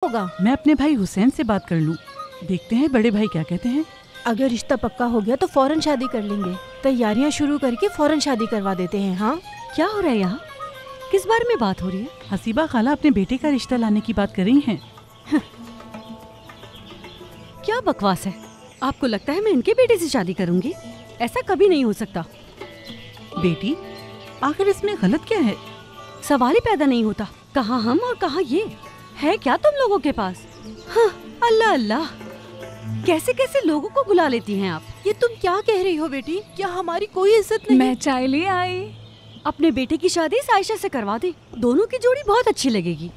होगा? मैं अपने भाई हुसैन से बात कर लूं। देखते हैं बड़े भाई क्या कहते हैं। अगर रिश्ता पक्का हो गया तो फौरन शादी कर लेंगे। तैयारियां शुरू करके फौरन शादी करवा देते हैं। हाँ, क्या हो रहा है यहाँ? किस बारे में बात हो रही है? हसीबा खाला अपने बेटे का रिश्ता लाने की बात कर रही हैं। क्या बकवास है? आपको लगता है मैं इनके बेटे से शादी करूंगी? ऐसा कभी नहीं हो सकता। बेटी, आखिर इसमें गलत क्या है? सवाल ही पैदा नहीं होता। कहाँ हम और कहाँ ये है? क्या तुम लोगों के पास? हाँ, अल्लाह अल्लाह, कैसे कैसे लोगों को बुला लेती हैं आप। ये तुम क्या कह रही हो बेटी? क्या हमारी कोई इज्जत नहीं? मैं चाय ले आई। अपने बेटे की शादी साइशा से करवा दे। दोनों की जोड़ी बहुत अच्छी लगेगी।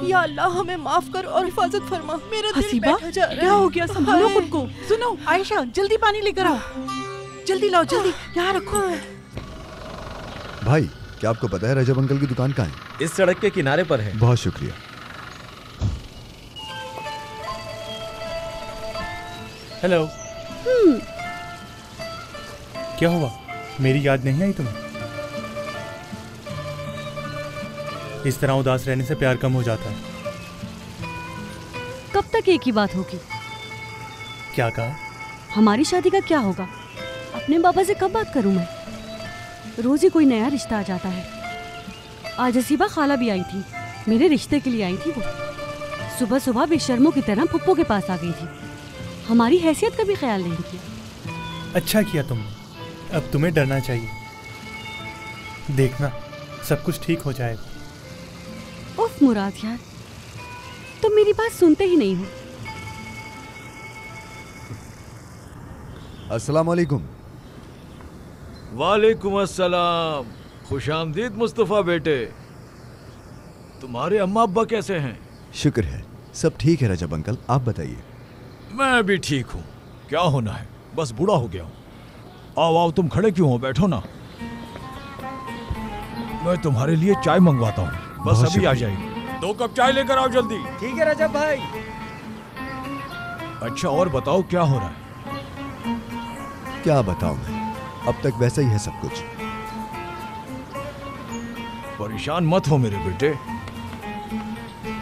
या अल्लाह, हमें माफ कर और हिफाजत फरमा। मेरा दिल हसीबा, बैठा जा रहा है। क्या हो गया? संभालो खुद को। सुनो आयशा, जल्दी पानी लेकर आओ। जल्दी लाओ, जल्दी यहाँ रखो। भाई, क्या आपको पता है रजब अंकल की दुकान कहाँ है? इस सड़क के किनारे पर है। बहुत शुक्रिया। हेलो। क्या हुआ? मेरी याद नहीं आई तुम्हें? इस तरह उदास रहने से प्यार कम हो जाता है। कब तक एक ही बात होगी? क्या कहा? हमारी शादी का क्या होगा? अपने बाबा से कब बात करूं मैं? रोज ही कोई नया रिश्ता आ जाता है। आज हसीबा खाला भी आई थी, मेरे रिश्ते के लिए आई थी वो। सुबह सुबह बेशर्मों की तरह पुप्पो के पास आ गई थी। हमारी हैसियत का भी ख्याल नहीं किया। अच्छा किया तुमने। अब तुम्हें डरना चाहिए। देखना, सब कुछ ठीक हो जाएगा। उफ मुराद यार, तुम मेरी बात सुनते ही नहीं हो। अस्सलाम वालेकुम। वालेकुम अस्सलाम। खुशामदीद मुस्तफ़ा बेटे। तुम्हारे अम्मा अब्बा कैसे हैं? शुक्र है, सब ठीक है रजब अंकल, आप बताइए। मैं भी ठीक हूँ। क्या होना है, बस बूढ़ा हो गया हूँ। आओ आओ, तुम खड़े क्यों हो? बैठो ना, मैं तुम्हारे लिए चाय मंगवाता हूँ। बस अभी आ जाएगी। 2 कप चाय लेकर आओ जल्दी। ठीक है रजब भाई। अच्छा, और बताओ क्या हो रहा है? क्या बताऊं मैं, अब तक वैसा ही है सब कुछ। परेशान मत हो मेरे बेटे।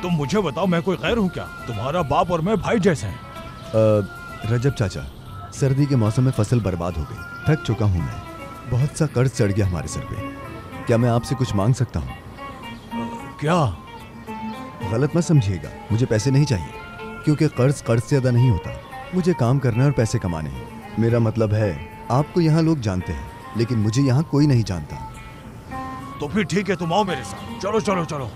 तुम मुझे बताओ, मैं कोई गैर हूँ क्या? तुम्हारा बाप और मैं भाई जैसे हैं। रजब चाचा, सर्दी के मौसम में फसल बर्बाद हो गई। थक चुका हूँ मैं, बहुत सा कर्ज चढ़ गया हमारे सर पे। क्या मैं आपसे कुछ मांग सकता हूँ? क्या? गलत मत समझिएगा, मुझे पैसे नहीं चाहिए, क्योंकि कर्ज कर्ज से अदा नहीं होता। मुझे काम करना है और पैसे कमाने हैं। मेरा मतलब है, आपको यहाँ लोग जानते हैं, लेकिन मुझे यहाँ कोई नहीं जानता। तो फिर ठीक है, तुम आओ मेरे साथ। चलो चलो चलो।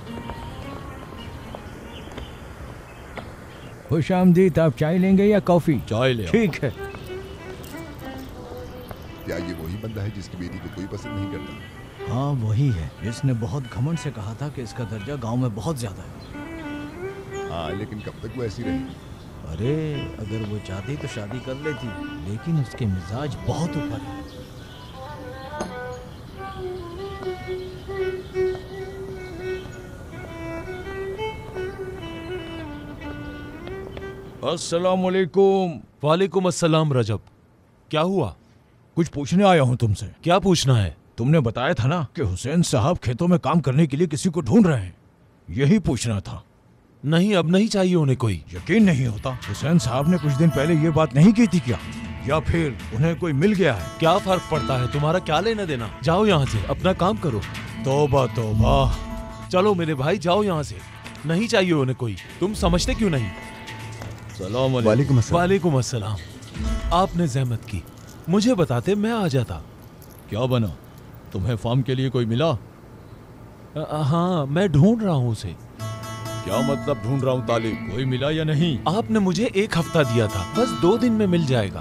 खुशामदीद। आप चाय लेंगे या कॉफी? चाय ले। ठीक है। क्या ये वही बंदा है जिसकी बेटी को कोई पसंद नहीं करता? हाँ वही है। इसने बहुत घमंड से कहा था कि इसका दर्जा गांव में बहुत ज्यादा है। हाँ, लेकिन कब तक वो ऐसी रहेगी? अरे अगर वो चाहती तो शादी कर लेती, लेकिन उसके मिजाज बहुत ऊपर है। अस्सलाम वालेकुम। वालेकुम अस्सलाम रजब। क्या हुआ? कुछ पूछने आया हूँ तुमसे। क्या पूछना है? तुमने बताया था ना कि हुसैन साहब खेतों में काम करने के लिए किसी को ढूंढ रहे हैं। यही पूछना था। नहीं, अब नहीं चाहिए उन्हें कोई। यकीन नहीं होता। हुसैन साहब ने कुछ दिन पहले ये बात नहीं की थी क्या? या फिर उन्हें कोई मिल गया है? क्या फर्क पड़ता है, तुम्हारा क्या लेना देना? जाओ यहाँ से, अपना काम करो। तौबा तौबा। चलो मेरे भाई, जाओ यहाँ से। नहीं चाहिए उन्हें कोई। तुम समझते क्यों नहीं? वालेकुम अस्सलाम। वालेकुम अस्सलाम। आपने जहमत की, मुझे बताते मैं आ जाता। क्या बना? तुम्हें फार्म के लिए कोई मिला? हाँ, मैं ढूंढ रहा हूँ उसे। क्या मतलब ढूंढ रहा हूँ तालिब? कोई मिला या नहीं? आपने मुझे 1 हफ्ता दिया था, बस 2 दिन में मिल जाएगा।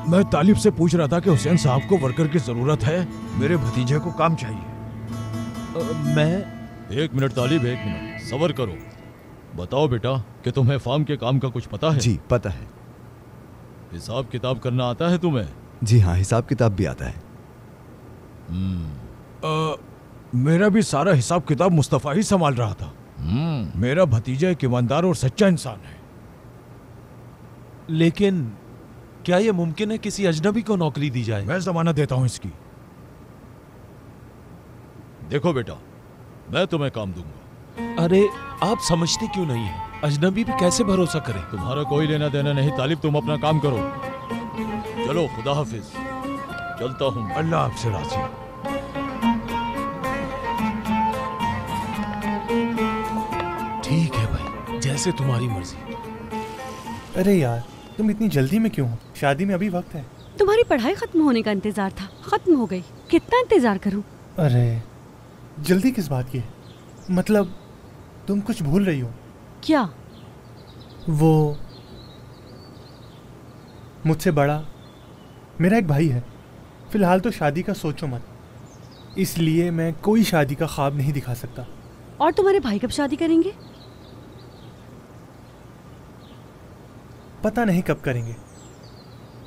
मैं तालिब से पूछ रहा था कि हुसैन साहब को वर्कर की जरूरत है। मेरे भतीजे को काम चाहिए। मैं 1 मिनट तालिब, 1 मिनट सब्र करो। बताओ बेटा कि तुम्हें फार्म के काम का कुछ पता है? जी पता है। हिसाब किताब करना आता है तुम्हें? जी हाँ, हिसाब किताब भी आता है। मेरा भी सारा हिसाब किताब मुस्तफा ही संभाल रहा था। मेरा भतीजा एक ईमानदार और सच्चा इंसान है। लेकिन क्या यह मुमकिन है किसी अजनबी को नौकरी दी जाए? मैं जमानत देता हूं इसकी। देखो बेटा, मैं तुम्हें काम दूंगा। अरे आप समझते क्यों नहीं है? अजनबी पे कैसे भरोसा करें? तुम्हारा कोई लेना देना नहीं तालिब, तुम अपना काम करो। चलो खुदा हाफिज, चलता हूँ। अल्लाह आपसे राजी। ठीक है भाई, जैसे तुम्हारी मर्जी। अरे यार तुम इतनी जल्दी में क्यों हो? शादी में अभी वक्त है। तुम्हारी पढ़ाई खत्म होने का इंतजार था, खत्म हो गई। कितना इंतजार करूं? अरे जल्दी किस बात की है? मतलब तुम कुछ भूल रही हो। क्या? वो मुझसे बड़ा मेरा एक भाई है। फिलहाल तो शादी का सोचो मत, इसलिए मैं कोई शादी का ख्वाब नहीं दिखा सकता। और तुम्हारे भाई कब शादी करेंगे? पता नहीं कब करेंगे,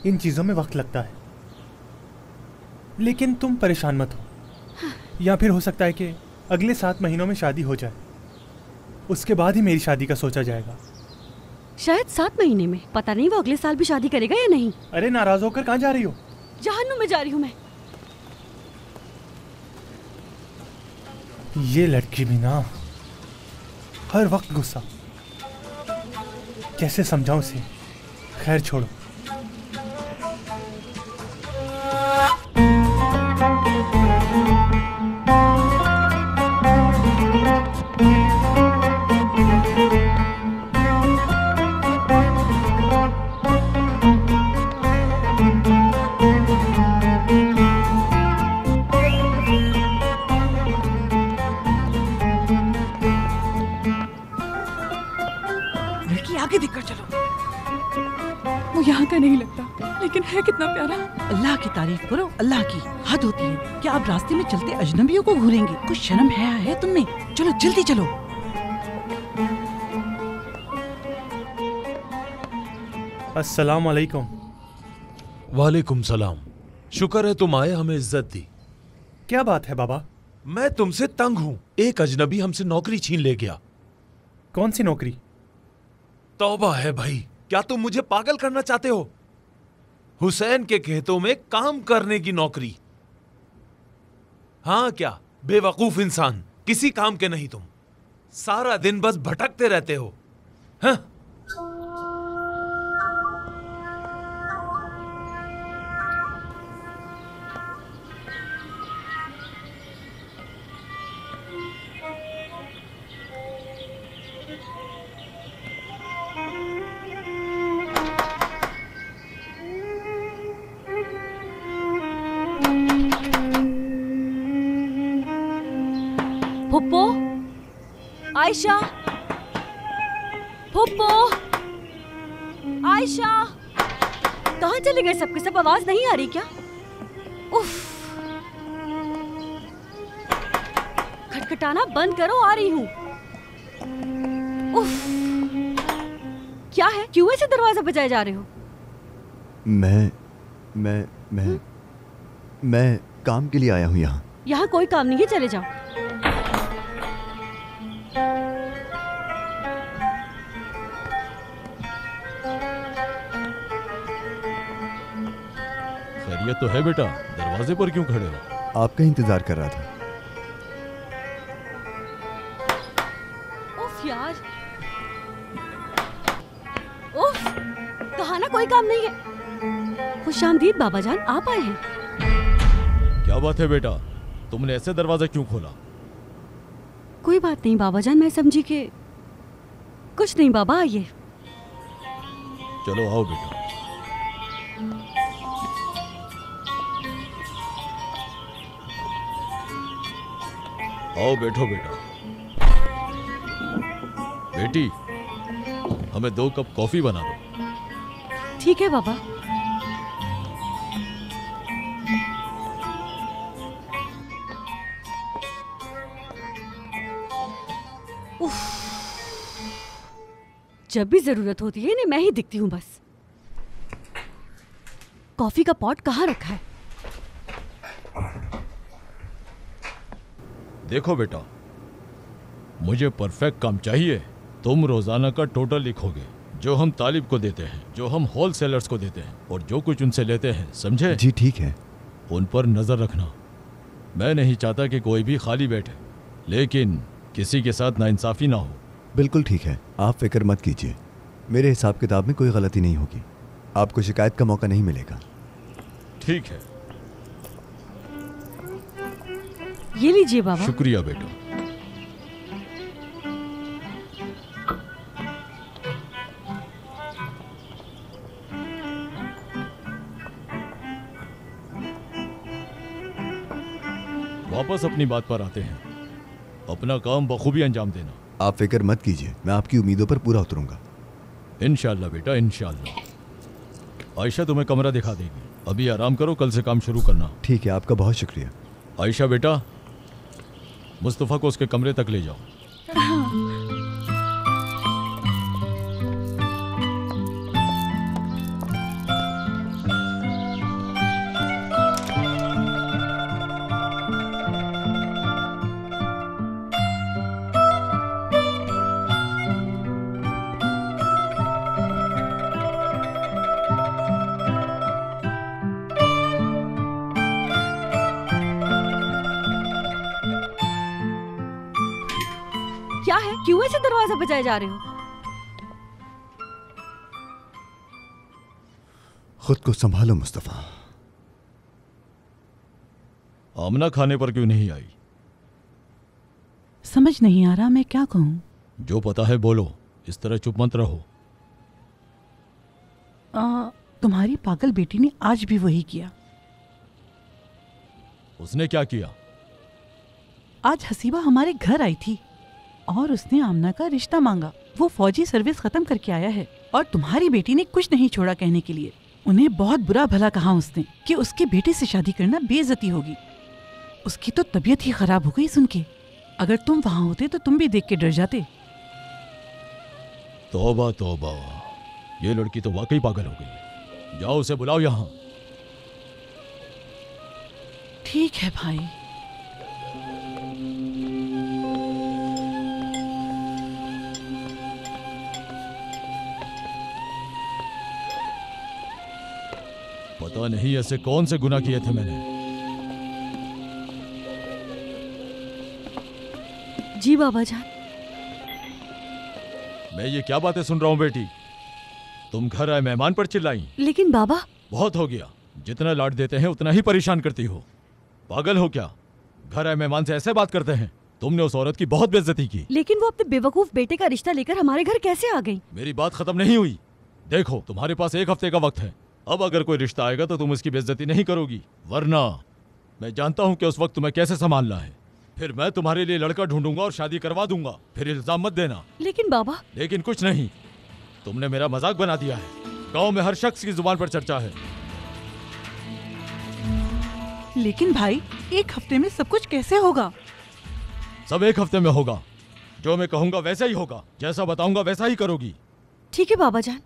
इन चीज़ों में वक्त लगता है। लेकिन तुम परेशान मत हो, या फिर हो सकता है कि अगले 7 महीनों में शादी हो जाए, उसके बाद ही मेरी शादी का सोचा जाएगा। शायद 7 महीने में। पता नहीं वो अगले साल भी शादी करेगा या नहीं। अरे नाराज होकर कहाँ जा रही हो? जहन्नुम में जा रही हूँ मैं। ये लड़की भी ना, हर वक्त गुस्सा। कैसे समझाऊं उसे? खैर छोड़ो। आगे देखकर चलो। वो यहाँ का नहीं लगता, लेकिन है कितना प्यारा। अल्लाह की तारीफ करो, अल्लाह की हद होती है। क्या आप रास्ते में चलते अजनबियों को घूरेंगे? कुछ शर्म है तुमने? चलो जल्दी चलो। अस्सलाम वालेकुम। वालेकुम सलाम। शुक्र है तुम आए, हमें इज्जत दी। क्या बात है बाबा? मैं तुमसे तंग हूँ। एक अजनबी हमसे नौकरी छीन ले गया। कौन सी नौकरी? तौबा है भाई, क्या तुम मुझे पागल करना चाहते हो? हुसैन के खेतों में काम करने की नौकरी। हाँ क्या बेवकूफ इंसान, किसी काम के नहीं तुम। सारा दिन बस भटकते रहते हो। हाँ? फुप्पो, आयशा, फुप्पो, आयशा, कहाँ चले गए सबके सब? आवाज नहीं आ रही क्या? उफ, खटखटाना बंद करो, आ रही हूँ। उफ, क्या है? क्यों ऐसे दरवाजा बजाए जा रहे हो? मैं काम के लिए आया हूँ यहाँ। यहाँ कोई काम नहीं है, चले जाओ। खैरियत तो है बेटा, दरवाजे पर क्यों खड़े हो? आपका इंतजार कर रहा था। उफ यार, उफ, कहा ना कोई काम नहीं है। खुशामदीद बाबा जान, आप आए हैं। क्या बात है बेटा, तुमने ऐसे दरवाजा क्यों खोला? कोई बात नहीं बाबा जान, मैं समझी कि कुछ नहीं। बाबा आइए। चलो आओ बेटा। आओ बैठो बेटा। बेटी, हमें 2 कप कॉफी बना दो। ठीक है बाबा। उफ, जब भी जरूरत होती है इन्हें मैं ही दिखती हूँ बस। कॉफी का पॉट कहाँ रखा है? देखो बेटा, मुझे परफेक्ट काम चाहिए। तुम रोजाना का टोटल लिखोगे, जो हम तालिब को देते हैं, जो हम होलसेलर्स को देते हैं और जो कुछ उनसे लेते हैं, समझे? जी ठीक है। उन पर नजर रखना। मैं नहीं चाहता कि कोई भी खाली बैठे। लेकिन किसी के साथ नाइंसाफी ना हो। बिल्कुल ठीक है, आप फिक्र मत कीजिए। मेरे हिसाब किताब में कोई गलती नहीं होगी। आपको शिकायत का मौका नहीं मिलेगा। ठीक है। ये लीजिए बाबा। शुक्रिया बेटा। वापस अपनी बात पर आते हैं। अपना काम बखूबी अंजाम देना। आप फिक्र मत कीजिए, मैं आपकी उम्मीदों पर पूरा उतरूंगा। इंशाल्लाह बेटा, इंशाल्लाह। आयशा तुम्हें कमरा दिखा देगी। अभी आराम करो, कल से काम शुरू करना। ठीक है, आपका बहुत शुक्रिया। आयशा बेटा, मुस्तफ़ा को उसके कमरे तक ले जाओ। क्या है, क्यों ऐसे दरवाजा बजाए जा रहे हो? खुद को संभालो मुस्तफा। आमना खाने पर क्यों नहीं आई? समझ नहीं आ रहा मैं क्या कहूं। जो पता है बोलो, इस तरह चुप मत रहो। तुम्हारी पागल बेटी ने आज भी वही किया। उसने क्या किया? आज हसीबा हमारे घर आई थी और उसने आमना का रिश्ता मांगा। वो फौजी सर्विस खत्म करके आया है और तुम्हारी बेटी ने कुछ नहीं छोड़ा कहने के लिए। उन्हें बहुत बुरा भला कहा उसने कि उसके बेटे से शादी करना बेइज्जती होगी। उसकी तो तबीयत ही खराब हो गई सुन के। अगर तुम वहां होते तो तुम भी देख के डर जाते। तौबा तौबा, ये लड़की तो वाकई पागल हो गई। जाओ उसे बुलाओ यहाँ। ठीक है भाई। पता नहीं ऐसे कौन से गुनाह किए थे मैंने। जी बाबा जान। मैं ये क्या बातें सुन रहा हूँ बेटी? तुम घर आए मेहमान पर चिल्लाई। लेकिन बाबा। बहुत हो गया, जितना लाड देते हैं उतना ही परेशान करती हो। पागल हो क्या? घर आए मेहमान से ऐसे बात करते हैं? तुमने उस औरत की बहुत बेइज्जती की। लेकिन वो अपने बेवकूफ बेटे का रिश्ता लेकर हमारे घर कैसे आ गई? मेरी बात खत्म नहीं हुई। देखो, तुम्हारे पास 1 हफ्ते का वक्त है। अब अगर कोई रिश्ता आएगा तो तुम इसकी बेइज्जती नहीं करोगी, वरना मैं जानता हूँ कि उस वक्त तुम्हें कैसे संभालना है। फिर मैं तुम्हारे लिए लड़का ढूंढूंगा और शादी करवा दूंगा। फिर इल्जाम मत देना। लेकिन बाबा। लेकिन कुछ नहीं, तुमने मेरा मजाक बना दिया है। गांव में हर शख्स की जुबान पर चर्चा है। लेकिन भाई, 1 हफ्ते में सब कुछ कैसे होगा? सब 1 हफ्ते में होगा। जो मैं कहूंगा वैसा ही होगा, जैसा बताऊंगा वैसा ही करोगी। ठीक है बाबा जान,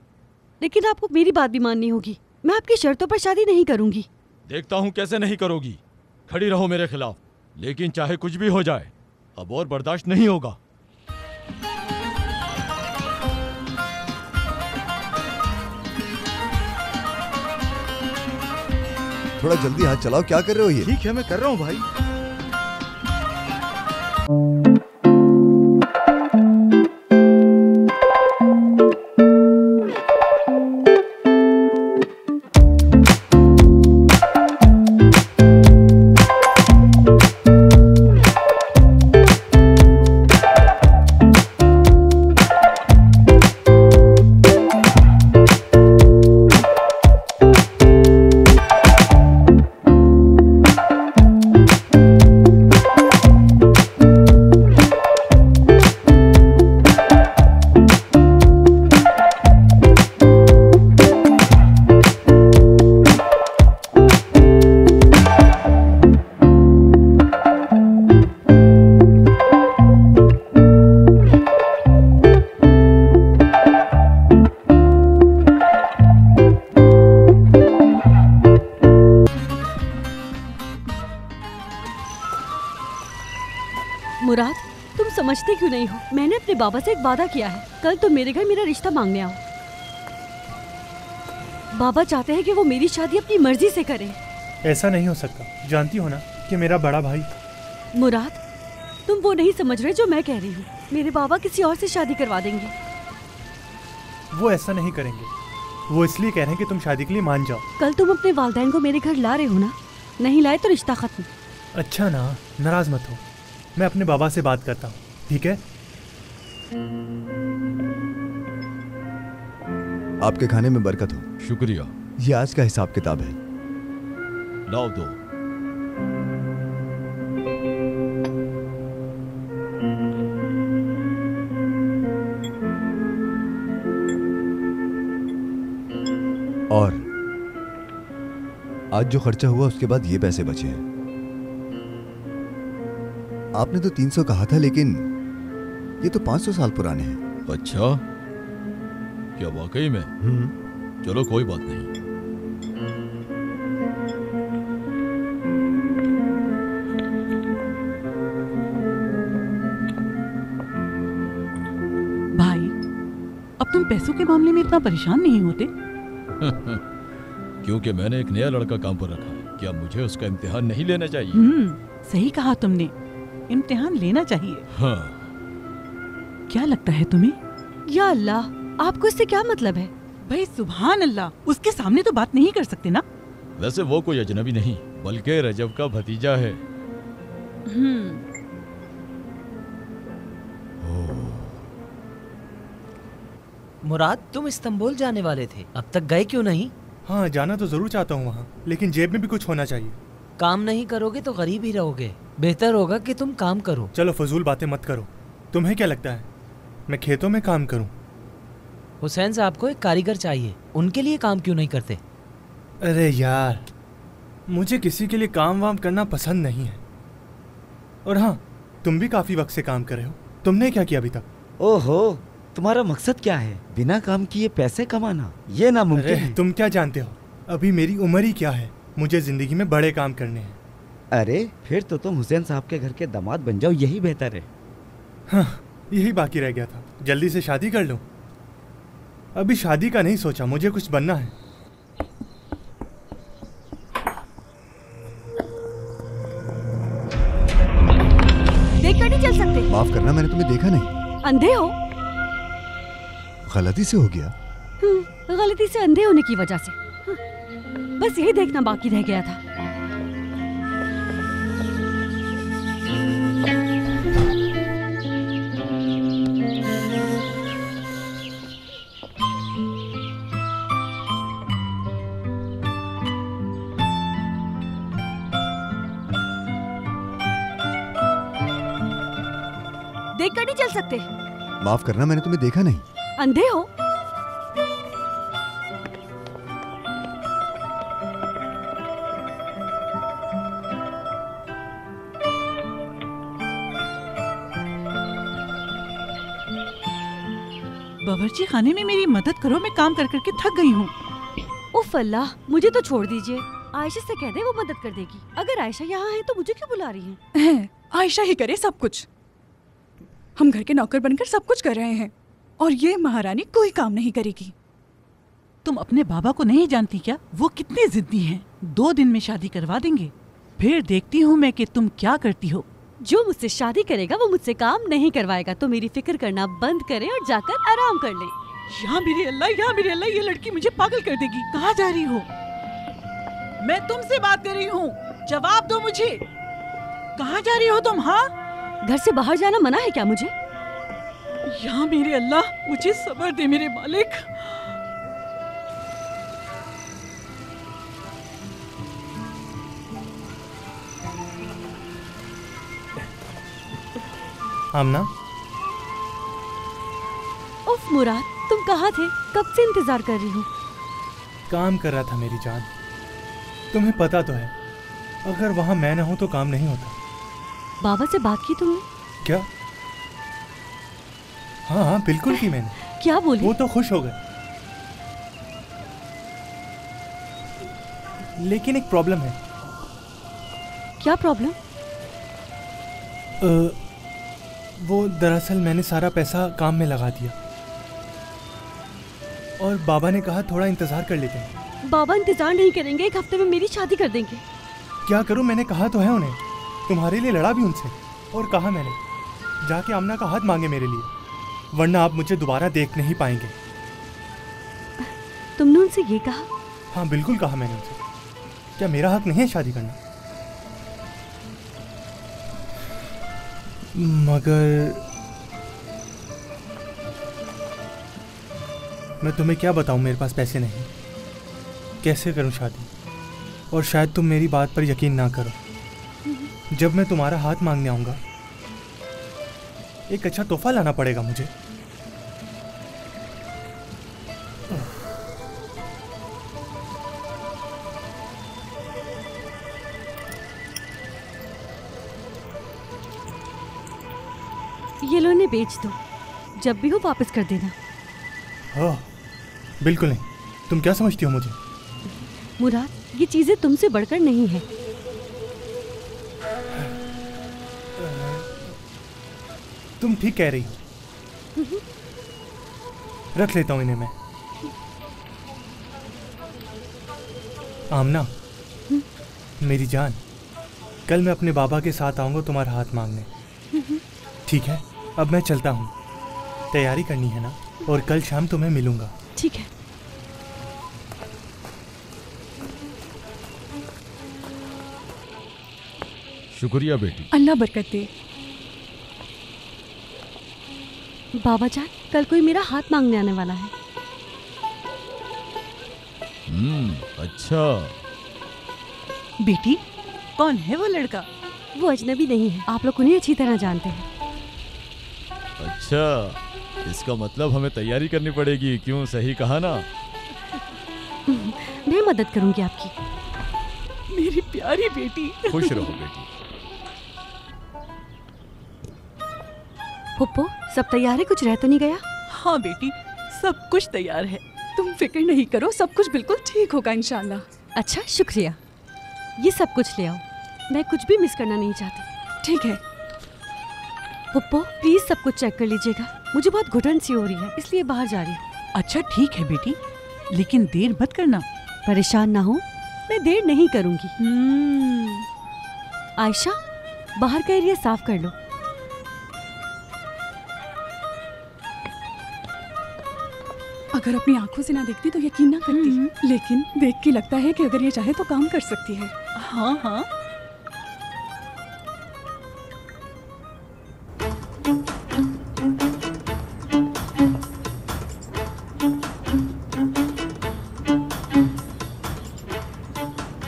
लेकिन आपको मेरी बात भी माननी होगी। मैं आपकी शर्तों पर शादी नहीं करूंगी। देखता हूँ कैसे नहीं करोगी। खड़ी रहो मेरे खिलाफ, लेकिन चाहे कुछ भी हो जाए अब और बर्दाश्त नहीं होगा। थोड़ा जल्दी हाथ चलाओ, क्या कर रहे हो ये? ठीक है, मैं कर रहा हूँ भाई। मुराद, तुम समझते क्यों नहीं हो? मैंने अपने बाबा से एक वादा किया है, कल तुम मेरे घर मेरा रिश्ता मांगने आओ। बाबा चाहते हैं कि वो मेरी शादी अपनी मर्जी से करे। ऐसा नहीं हो सकता, जानती हो ना कि मेरा बड़ा भाई। मुराद, तुम वो नहीं समझ रहे जो मैं कह रही हूँ। मेरे बाबा किसी और से शादी करवा देंगे। वो ऐसा नहीं करेंगे। वो इसलिए कह रहे हैं कि तुम शादी के लिए मान जाओ। कल तुम अपने वालिदैन को मेरे घर ला रहे हो ना? नहीं लाए तो रिश्ता खत्म। अच्छा ना, नाराज मत हो। मैं अपने बाबा से बात करता हूँ, ठीक है? आपके खाने में बरकत हो। शुक्रिया। ये आज का हिसाब किताब है। लाओ दो। और आज जो खर्चा हुआ उसके बाद ये पैसे बचे हैं। आपने तो 300 कहा था, लेकिन ये तो 500 साल पुराने हैं। अच्छा, क्या वाकई में? चलो कोई बात नहीं। भाई, अब तुम पैसों के मामले में इतना परेशान नहीं होते? क्योंकि मैंने एक नया लड़का काम पर रखा है, क्या मुझे उसका इम्तिहान नहीं लेना चाहिए? सही कहा तुमने, इम्तिहान लेना चाहिए। हाँ। क्या लगता है तुम्हें? या अल्लाह, आपको इससे क्या मतलब है? भाई सुभान अल्लाह, उसके सामने तो बात नहीं कर सकते ना। वैसे वो कोई अजनबी नहीं, बल्कि रजब का भतीजा है। मुराद, तुम इस्तांबुल जाने वाले थे, अब तक गए क्यों नहीं? हाँ, जाना तो जरूर चाहता हूँ वहाँ, लेकिन जेब में भी कुछ होना चाहिए। काम नहीं करोगे तो गरीब ही रहोगे। बेहतर होगा कि तुम काम करो। चलो फजूल बातें मत करो। तुम्हें क्या लगता है मैं खेतों में काम करूँ? हुसैन साहब को एक कारीगर चाहिए, उनके लिए काम क्यों नहीं करते? अरे यार, मुझे किसी के लिए काम वाम करना पसंद नहीं है। और हाँ, तुम भी काफी वक्त से काम कर रहे हो। तुमने क्या किया अभी तक? ओहो, तुम्हारा मकसद क्या है? बिना काम किए पैसे कमाना? ये नामुमकिन है। तुम क्या जानते हो, अभी मेरी उम्र ही क्या है। मुझे जिंदगी में बड़े काम करने हैं। अरे फिर तो तुम हुसैन साहब के घर के दामाद बन जाओ, यही बेहतर है। हाँ, यही बाकी रह गया था, जल्दी से शादी कर लूं। अभी शादी का नहीं सोचा, मुझे कुछ बनना है। देख कर नहीं चल सकते? माफ करना, मैंने तुम्हें देखा नहीं। अंधे हो? गलती से हो गया। गलती से अंधे होने की वजह से बस यही देखना बाकी रह गया था। देख कर नहीं चल सकते? माफ करना, मैंने तुम्हें देखा नहीं। अंधे हो? बावर्ची खाने में मेरी मदद करो, मैं काम कर करके थक गई हूँ। उफ अल्लाह, मुझे तो छोड़ दीजिए। आयशा से कह दे, वो मदद कर देगी। अगर आयशा यहाँ है तो मुझे क्यों बुला रही है? आयशा ही करे सब कुछ। हम घर के नौकर बनकर सब कुछ कर रहे हैं और ये महारानी कोई काम नहीं करेगी। तुम अपने बाबा को नहीं जानती क्या? वो कितने जिद्दी हैं। 2 दिन में शादी करवा देंगे, फिर देखती हूँ मैं कि तुम क्या करती हो। जो मुझसे शादी करेगा वो मुझसे काम नहीं करवाएगा। तो मेरी फिक्र करना बंद करे और जाकर आराम कर ले। या मेरे अल्लाह, या मेरे अल्लाह, ये लड़की मुझे पागल कर देगी। कहाँ जा रही हो? मैं तुमसे बात कर रही हूँ, जवाब दो मुझे। कहाँ जा रही हो तुम? हाँ, घर से बाहर जाना मना है क्या मुझे? या मेरे अल्लाह, मुझे सब्र दे मेरे मालिक। आमना। उफ मुराद, तुम कहाँ थे? कब से इंतजार कर रही हूँ। काम कर रहा था मेरी जान। तुम्हें पता तो है, अगर वहाँ मैं ना हूँ तो काम नहीं होता। बाबा से बात की तुमने? क्या? हाँ हाँ, बिल्कुल की मैंने। क्या बोली? वो तो खुश हो गए, लेकिन एक प्रॉब्लम है। क्या प्रॉब्लम? वो दरअसल मैंने सारा पैसा काम में लगा दिया और बाबा ने कहा थोड़ा इंतजार कर लेते हैं। बाबा इंतजार नहीं करेंगे, 1 हफ्ते में मेरी शादी कर देंगे। क्या करूं? मैंने कहा तो है उन्हें, तुम्हारे लिए लड़ा भी उनसे। और कहा मैंने जाके आमना का हाथ मांगे मेरे लिए, वरना आप मुझे दोबारा देख नहीं पाएंगे। तुमने उनसे ये कहा? हाँ बिल्कुल कहा मैंने उनसे। क्या मेरा हक नहीं है शादी करना? मगर मैं तुम्हें क्या बताऊं, मेरे पास पैसे नहीं, कैसे करूं शादी? और शायद तुम मेरी बात पर यकीन ना करो, जब मैं तुम्हारा हाथ मांगने आऊंगा एक अच्छा तोहफा लाना पड़ेगा मुझे। ये लो, इन्हें बेच दो, जब भी हो वापस कर देना। हाँ बिल्कुल नहीं। तुम क्या समझती हो मुझे? मुराद, ये चीजें तुमसे बढ़कर नहीं है। तुम ठीक कह रही हो। रख लेता हूं इन्हें मैं। आमना मेरी जान, कल मैं अपने बाबा के साथ आऊंगा तुम्हारा हाथ मांगने, ठीक है? अब मैं चलता हूँ, तैयारी करनी है ना, और कल शाम तुम्हें मिलूंगा। ठीक है। शुक्रिया बेटी। अल्लाह बरकत दे। बाबा जान, कल कोई मेरा हाथ मांगने आने वाला है। अच्छा। बेटी, कौन है वो लड़का? वो अजनबी नहीं है, आप लोग उन्हें अच्छी तरह जानते हैं। अच्छा, इसका मतलब हमें तैयारी करनी पड़ेगी, क्यों? सही कहा ना? मैं मदद करूंगी आपकी। मेरी प्यारी बेटी। खुश रहो बेटी। पुप्पो, सब तैयार है? कुछ रह तो नहीं गया? हाँ बेटी, सब कुछ तैयार है। तुम फिक्र नहीं करो, सब कुछ बिल्कुल ठीक होगा इंशाल्लाह। अच्छा, शुक्रिया। ये सब कुछ ले आओ, मैं कुछ भी मिस करना नहीं चाहती। ठीक है। पुप्पो, प्लीज सब कुछ चेक कर लीजिएगा, मुझे बहुत घुटन सी हो रही है, इसलिए बाहर जा रही हूँ। अच्छा ठीक है बेटी, लेकिन देर मत करना। परेशान ना हो, मैं देर नहीं करूंगी। आयशा, बाहर का एरिया साफ कर लो। अगर अपनी आंखों से ना देखती तो यकीन ना करती, लेकिन देख के लगता है कि अगर ये चाहे तो काम कर सकती है। हाँ हाँ।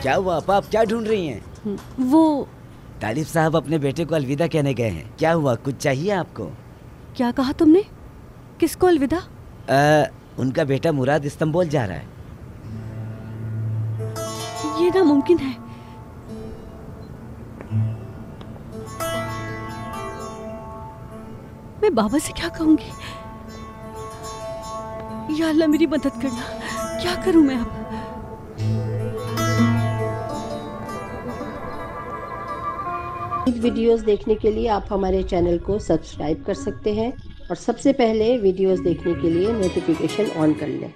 क्या हुआ आपा, आप क्या ढूंढ रही हैं? वो तालिब साहब अपने बेटे को अलविदा कहने गए हैं। क्या हुआ, कुछ चाहिए आपको? क्या कहा तुमने? किसको अलविदा? उनका बेटा मुराद इस्तांबुल जा रहा है। ये नामुमकिन है। मैं बाबा से क्या कहूंगी? या अल्लाह मेरी मदद करना, क्या करूं मैं अब? वीडियोस देखने के लिए आप हमारे चैनल को सब्सक्राइब कर सकते हैं और सबसे पहले वीडियोस देखने के लिए नोटिफिकेशन ऑन कर लें।